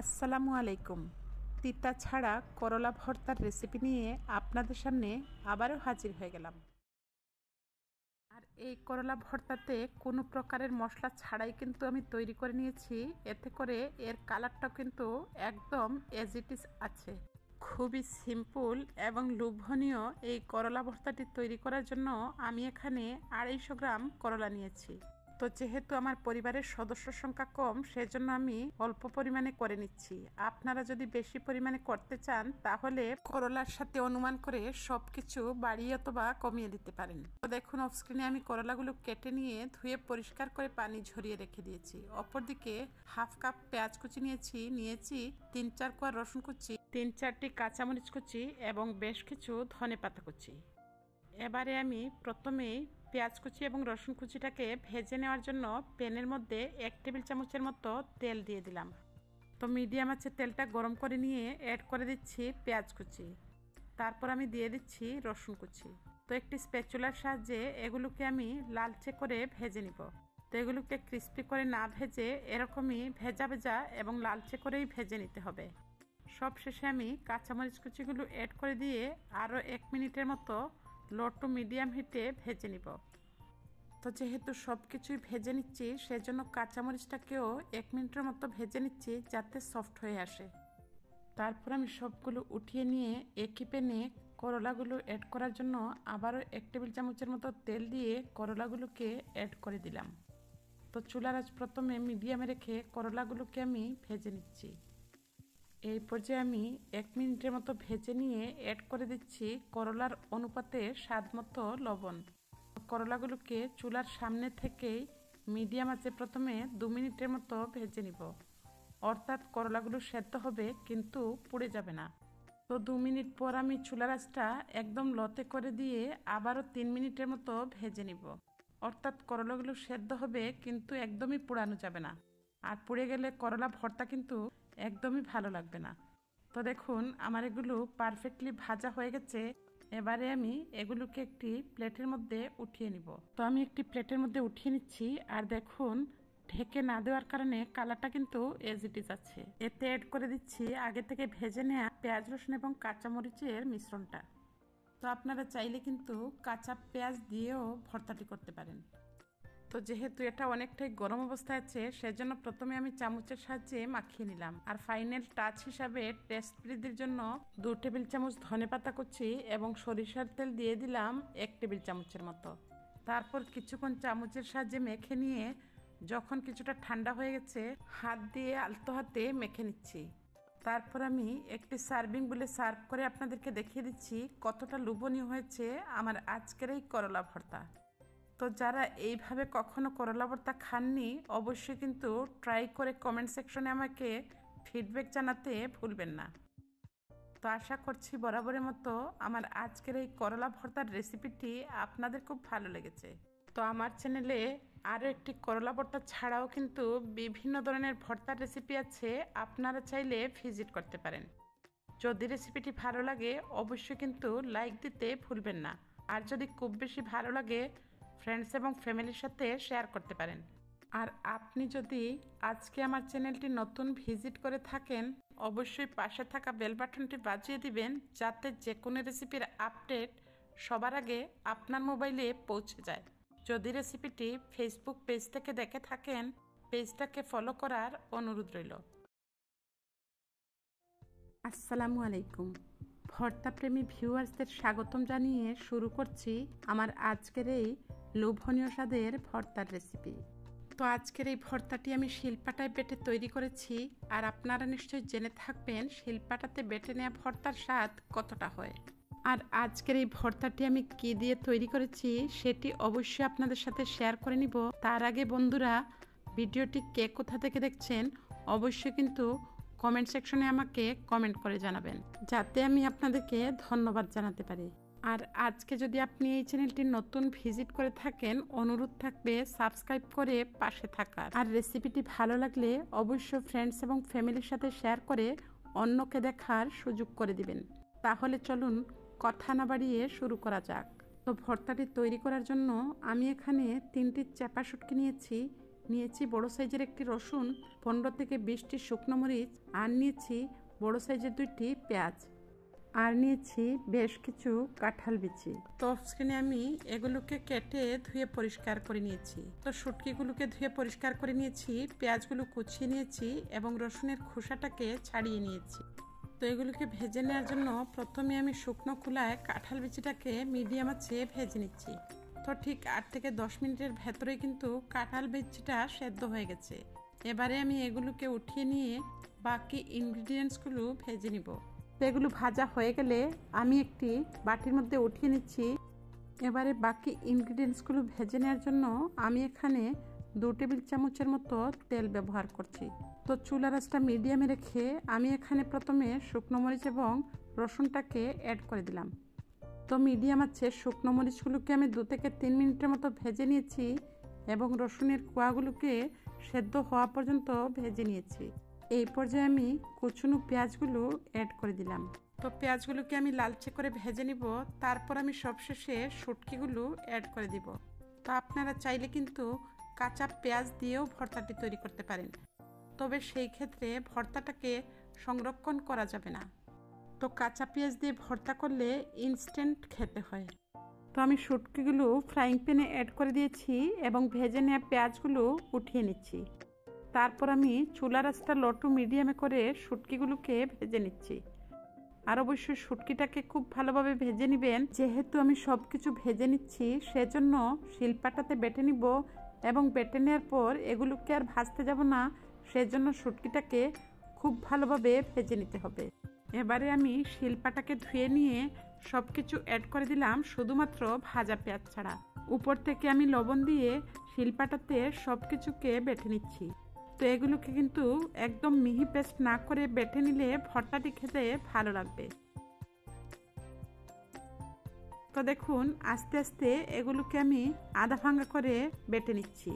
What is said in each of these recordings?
আসসালামু আলাইকুম। তিতা ছাড়া করলা ভর্তার রেসিপি নিয়ে আপনাদের সামনে আবারও হাজির হয়ে গেলাম। আর এই করলা ভর্তাতে কোনো প্রকারের মশলা ছাড়াই কিন্তু আমি তৈরি করে নিয়েছি। এতে করে এর কালারটাও কিন্তু একদম অ্যাজ ইট ইজ আছে। খুবই সিম্পল এবং লোভনীয় এই করলা ভর্তাটি তৈরি করার জন্য আমি এখানে 250 গ্রাম করলা নিয়েছি। তো যেহেতু আমার পরিবারের সদস্য সংখ্যা কম, সেজন্য আমি অল্প পরিমাণে করে নিচ্ছি। আপনারা যদি বেশি পরিমাণে করতে চান তাহলে করলার সাথে অনুমান করে সবকিছু বাড়িয়ে অথবা কমিয়ে দিতে পারেন। তো দেখুন, অফ স্ক্রিনে আমি করলাগুলো কেটে নিয়ে ধুয়ে পরিষ্কার করে পানি ঝরিয়ে রেখে দিয়েছি। অপরদিকে হাফ কাপ পেঁয়াজ কুচি নিয়েছি 3-4 কোয়া রসুন কুচি, 3-4টি কাঁচামরিচ কুচি এবং বেশ কিছু ধনেপাতা কুচি। এবারে আমি প্রথমেই পেঁয়াজ কুচি এবং রসুন কুচিটাকে ভেজে নেওয়ার জন্য প্যানের মধ্যে 1 টেবিল চামচের মতো তেল দিয়ে দিলাম। তো মিডিয়াম আছে তেলটা গরম করে নিয়ে অ্যাড করে দিচ্ছি পেঁয়াজ কুচি। তারপর আমি দিয়ে দিচ্ছি রসুন কুচি। তো একটি স্প্যাচুলার সাহায্যে এগুলোকে আমি লালচে করে ভেজে নিব। তো এগুলোকে ক্রিস্পি করে না ভেজে এরকমই ভেজা ভেজা এবং লালচে করেই ভেজে নিতে হবে। সব শেষে আমি কাঁচামরিচ কুচিগুলো অ্যাড করে দিয়ে আরও 1 মিনিটের মতো লো টু মিডিয়াম হিটে ভেজে নিব। তো যেহেতু সব কিছুই ভেজে নিচ্ছি, সেজন্য কাঁচামরিচটাকেও 1 মিনিটের মতো ভেজে নিচ্ছি যাতে সফট হয়ে আসে। তারপর আমি সবগুলো উঠিয়ে নিয়ে একই প্যানে করলাগুলো অ্যাড করার জন্য আবারও 1 টেবিল চামচের মতো তেল দিয়ে করলাগুলোকে অ্যাড করে দিলাম। তো চুলার আঁচ প্রথমে মিডিয়ামে রেখে করলাগুলোকে আমি ভেজে নিচ্ছি। এই পর্যায়ে আমি 1 মিনিটের মতো ভেজে নিয়ে অ্যাড করে দিচ্ছি করলার অনুপাতে স্বাদ মতো লবণ। করলাগুলোকে চুলার সামনে থেকেই মিডিয়াম আঁচে প্রথমে 2 মিনিটের মতো ভেজে নিব। অর্থাৎ করলাগুলো সেদ্ধ হবে কিন্তু পুড়ে যাবে না। তো 2 মিনিট পর আমি চুলার আঁচটা একদম লতে করে দিয়ে আবারও 3 মিনিটের মতো ভেজে নিব। অর্থাৎ করলাগুলো সেদ্ধ হবে কিন্তু একদমই পোড়ানো যাবে না। আর পুড়ে গেলে করলা ভর্তা কিন্তু একদমই ভালো লাগবে না। তো দেখুন, আমার এগুলো পারফেক্টলি ভাজা হয়ে গেছে। এবারে আমি এগুলোকে একটি প্লেটের মধ্যে উঠিয়ে নিব। তো আমি একটি প্লেটের মধ্যে উঠিয়ে নিচ্ছি। আর দেখুন, ঢেকে না দেওয়ার কারণে কালারটা কিন্তু এজ ইট ইজ আছে। এতে অ্যাড করে দিচ্ছি আগে থেকে ভেজে নেওয়া পেঁয়াজ রসুন এবং কাঁচামরিচের মিশ্রণটা। তো আপনারা চাইলে কিন্তু কাঁচা পেঁয়াজ দিয়েও ভর্তাটি করতে পারেন। তো যেহেতু এটা অনেকটাই গরম অবস্থায় আছে, সেজন্য প্রথমে আমি চামচের সাহায্যে মাখিয়ে নিলাম। আর ফাইনাল টাচ হিসাবে টেস্ট বৃদ্ধির জন্য 2 টেবিল চামচ ধনেপাতা কুচি এবং সরিষার তেল দিয়ে দিলাম 1 টেবিল চামচের মতো। তারপর কিছুক্ষণ চামচের সাহায্যে মেখে নিয়ে যখন কিছুটা ঠান্ডা হয়ে গেছে, হাত দিয়ে আলতো হাতে মেখে নিচ্ছি। তারপর আমি একটি সার্ভিং বলে সার্ভ করে আপনাদেরকে দেখিয়ে দিচ্ছি কতটা লোভনীয় হয়েছে আমার আজকের এই করলা ভর্তা। তো যারা এইভাবে কখনো করলা ভর্তা খাননি, অবশ্যই কিন্তু ট্রাই করে কমেন্ট সেকশনে আমাকে ফিডব্যাক জানাতে ভুলবেন না। তো আশা করছি বরাবরের মতো আমার আজকের এই করলা ভর্তার রেসিপিটি আপনাদের খুব ভালো লেগেছে। তো আমার চ্যানেলে আরও একটি করলা ভর্তা ছাড়াও কিন্তু বিভিন্ন ধরনের ভর্তার রেসিপি আছে, আপনারা চাইলে ভিজিট করতে পারেন। যদি রেসিপিটি ভালো লাগে অবশ্যই কিন্তু লাইক দিতে ভুলবেন না। আর যদি খুব বেশি ভালো লাগে ফ্রেন্ডস এবং ফ্যামিলির সাথে শেয়ার করতে পারেন। আর আপনি যদি আজকে আমার চ্যানেলটি নতুন ভিজিট করে থাকেন, অবশ্যই পাশে থাকা বেল বাটনটি বাজিয়ে দিবেন যাতে যে কোনো রেসিপির আপডেট সবার আগে আপনার মোবাইলে পৌঁছে যায়। যদি রেসিপিটি ফেসবুক পেজ থেকে দেখে থাকেন, পেজটাকে ফলো করার অনুরোধ রইল। আসসালামু আলাইকুম। ভর্তাপ্রেমী ভিউয়ার্সদের স্বাগতম জানিয়ে শুরু করছি আমার আজকের এই লোভনীয় স্বাদের ভর্তার রেসিপি। তো আজকের এই ভর্তাটি আমি শিলপাটায় বেটে তৈরি করেছি। আর আপনারা নিশ্চয়ই জেনে থাকবেন শিলপাটাতে বেটে নেওয়া ভর্তার স্বাদ কতটা হয়। আর আজকের এই ভর্তাটি আমি কি দিয়ে তৈরি করেছি সেটি অবশ্যই আপনাদের সাথে শেয়ার করে নিব। তার আগে বন্ধুরা, ভিডিওটি কে কোথা থেকে দেখছেন অবশ্যই কিন্তু কমেন্ট সেকশনে আমাকে কমেন্ট করে জানাবেন, যাতে আমি আপনাদেরকে ধন্যবাদ জানাতে পারি। আর আজকে যদি আপনি এই চ্যানেলটি নতুন ভিজিট করে থাকেন, অনুরোধ থাকবে সাবস্ক্রাইব করে পাশে থাকার। আর রেসিপিটি ভালো লাগলে অবশ্যই ফ্রেন্ডস এবং ফ্যামিলির সাথে শেয়ার করে অন্যকে দেখার সুযোগ করে দিবেন। তাহলে চলুন কথা না বাড়িয়ে শুরু করা যাক। তো ভর্তাটি তৈরি করার জন্য আমি এখানে 3টি চাপা শুটকি নিয়েছি, নিয়েছি বড় সাইজের একটি রসুন, 15 থেকে 20টি শুকনো মরিচ, আর নিয়েছি বড় সাইজের 2টি পেঁয়াজ, আর নিয়েছি বেশ কিছু কাঁঠাল বিচি। তো স্ক্রিনে আমি এগুলোকে কেটে ধুয়ে পরিষ্কার করে নিয়েছি। তো শুটকিগুলোকে ধুয়ে পরিষ্কার করে নিয়েছি, পেঁয়াজগুলো কুচিয়ে নিয়েছি এবং রসুনের খোসাটাকে ছাড়িয়ে নিয়েছি। তো এগুলোকে ভেজে নেওয়ার জন্য প্রথমে আমি শুকনো খোলায় কাঁঠাল বিচিটাকে মিডিয়াম আঁচে ভেজে নিচ্ছি। তো ঠিক 8 থেকে 10 মিনিটের ভেতরে কিন্তু কাঁঠাল বিচিটা সেদ্ধ হয়ে গেছে। এবারে আমি এগুলোকে উঠিয়ে নিয়ে বাকি ইনগ্রিডিয়েন্টসগুলো ভেজে নিব। তো এগুলো ভাজা হয়ে গেলে আমি একটি বাটির মধ্যে উঠিয়ে নিচ্ছি। এবারে বাকি ইনগ্রিডিয়েন্টসগুলো ভেজে নেওয়ার জন্য আমি এখানে 2 টেবিল চামচের মতো তেল ব্যবহার করছি। তো চুলার আঁচটা মিডিয়ামে রেখে আমি এখানে প্রথমে শুকনো মরিচ এবং রসুনটাকে অ্যাড করে দিলাম। তো মিডিয়াম আছে শুকনো মরিচগুলোকে আমি 2 থেকে 3 মিনিটের মতো ভেজে নিয়েছি এবং রসুনের কোয়াগুলোকে সেদ্ধ হওয়া পর্যন্ত ভেজে নিয়েছি। এই পর্যায়ে আমি কুচনো পেঁয়াজগুলো অ্যাড করে দিলাম। তো পেঁয়াজগুলোকে আমি লালচে করে ভেজে নিব, তারপর আমি সবশেষে শুটকিগুলো অ্যাড করে দিব। তো আপনারা চাইলে কিন্তু কাঁচা পেঁয়াজ দিয়েও ভর্তাটি তৈরি করতে পারেন, তবে সেই ক্ষেত্রে ভর্তাটাকে সংরক্ষণ করা যাবে না। তো কাঁচা পেঁয়াজ দিয়ে ভর্তা করলে ইনস্ট্যান্ট খেতে হয়। তো আমি শুটকিগুলো ফ্রাইং প্যানে অ্যাড করে দিয়েছি এবং ভেজে নেওয়া পেঁয়াজগুলো উঠিয়ে নিচ্ছি। তারপর আমি চুলার আঁচটা লো টু মিডিয়ামে করে শুটকিগুলোকে ভেজে নিচ্ছি। আর অবশ্যই শুটকিটাকে খুব ভালোভাবে ভেজে নেবেন। যেহেতু আমি সব কিছু ভেজে নিচ্ছি সেজন্য শিলপাটাতে বেটে নিব এবং বেটে নেওয়ার পর এগুলোকে আর ভাজতে যাব না, সেজন্য শুটকিটাকে খুব ভালোভাবে ভেজে নিতে হবে। এবারে আমি শিলপাটাকে ধুয়ে নিয়ে সব কিছু অ্যাড করে দিলাম, শুধুমাত্র ভাজা পেঁয়াজ ছাড়া। উপর থেকে আমি লবণ দিয়ে শিলপাটাতে সব কিছুকে বেটে নিচ্ছি। তো এগুলোকে কিন্তু একদম মিহি পেস্ট না করে বেটে নিলে ভর্তাটি খেতে ভালো লাগবে। তো দেখুন আস্তে আস্তে এগুলোকে আমি আধা ভাঙা করে বেটে নিচ্ছি।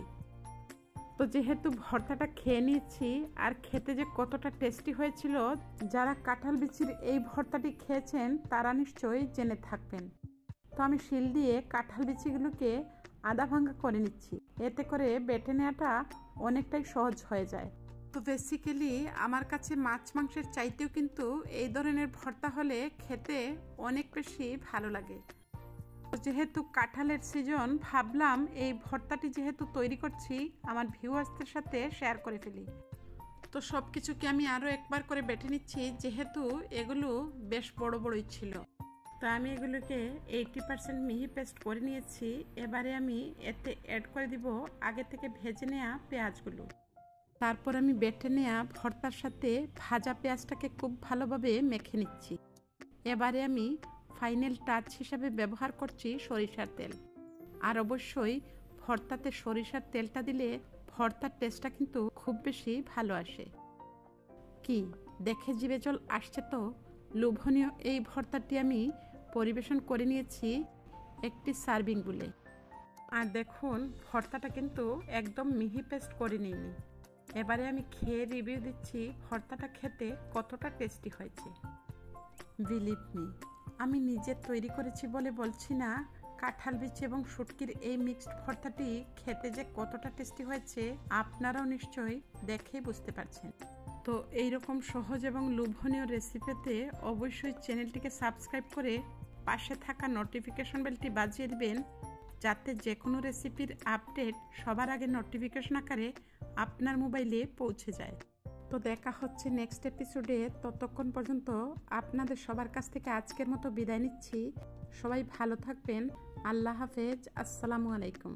তো যেহেতু ভর্তাটা খেয়ে নিয়েছি আর খেতে যে কতটা টেস্টি হয়েছিল, যারা কাঁঠাল বিচির এই ভর্তাটি খেয়েছেন তারা নিশ্চয়ই জেনে থাকবেন। তো আমি শিল দিয়ে কাঁঠাল বিচিগুলোকে আধা ভাঙা করে নিচ্ছি, এতে করে বেটে নেওয়াটা অনেকটাই সহজ হয়ে যায়। তো বেসিক্যালি আমার কাছে মাছ মাংসের চাইতেও কিন্তু এই ধরনের ভর্তা হলে খেতে অনেক বেশি ভালো লাগে। যেহেতু কাঁঠালের সিজন, ভাবলাম এই ভর্তাটি যেহেতু তৈরি করছি আমার ভিউয়ার্সদের সাথে শেয়ার করে ফেলি। তো সব কিছুকে আমি আরও একবার করে বেটে নিচ্ছি, যেহেতু এগুলো বেশ বড় বড়ই ছিল। তো আমি এগুলোকে 80% মিহি পেস্ট করে নিয়েছি। এবারে আমি এতে অ্যাড করে দিব আগে থেকে ভেজে নেওয়া পেঁয়াজগুলো। তারপর আমি বেটে নেওয়া ভর্তার সাথে ভাজা পেঁয়াজটাকে খুব ভালোভাবে মেখে নিচ্ছি। এবারে আমি ফাইনাল টাচ হিসাবে ব্যবহার করছি সরিষার তেল। আর অবশ্যই ভর্তাতে সরিষার তেলটা দিলে ভর্তার টেস্টটা কিন্তু খুব বেশি ভালো আসে। কি দেখে জিভে জল আসছে? তো লোভনীয় এই ভর্তাটি আমি পরিবেশন করে নিয়েছি একটি সার্ভিং বলে। আর দেখুন ভর্তাটা কিন্তু একদম মিহি পেস্ট করে নিইনি। এবারে আমি খেয়ে রিভিউ দিচ্ছি ভর্তাটা খেতে কতটা টেস্টি হয়েছে। বিলিভ মি, আমি নিজে তৈরি করেছি বলে বলছি না, কাঁঠাল বিচি এবং শুটকির এই মিক্সড ভর্তাটি খেতে যে কতটা টেস্টি হয়েছে আপনারাও নিশ্চয়ই দেখেই বুঝতে পারছেন। তো এইরকম সহজ এবং লোভনীয় রেসিপিতে অবশ্যই চ্যানেলটিকে সাবস্ক্রাইব করে পাশে থাকা নোটিফিকেশন বেলটি বাজিয়ে দিবেন, যাতে যে কোনো রেসিপির আপডেট সবার আগে নোটিফিকেশন আকারে আপনার মোবাইলে পৌঁছে যায়। তো দেখা হচ্ছে নেক্সট এপিসোডে। ততক্ষণ পর্যন্ত আপনাদের সবার কাছ থেকে আজকের মতো বিদায় নিচ্ছি। সবাই ভালো থাকবেন। আল্লাহ হাফেজ। আসসালামু আলাইকুম।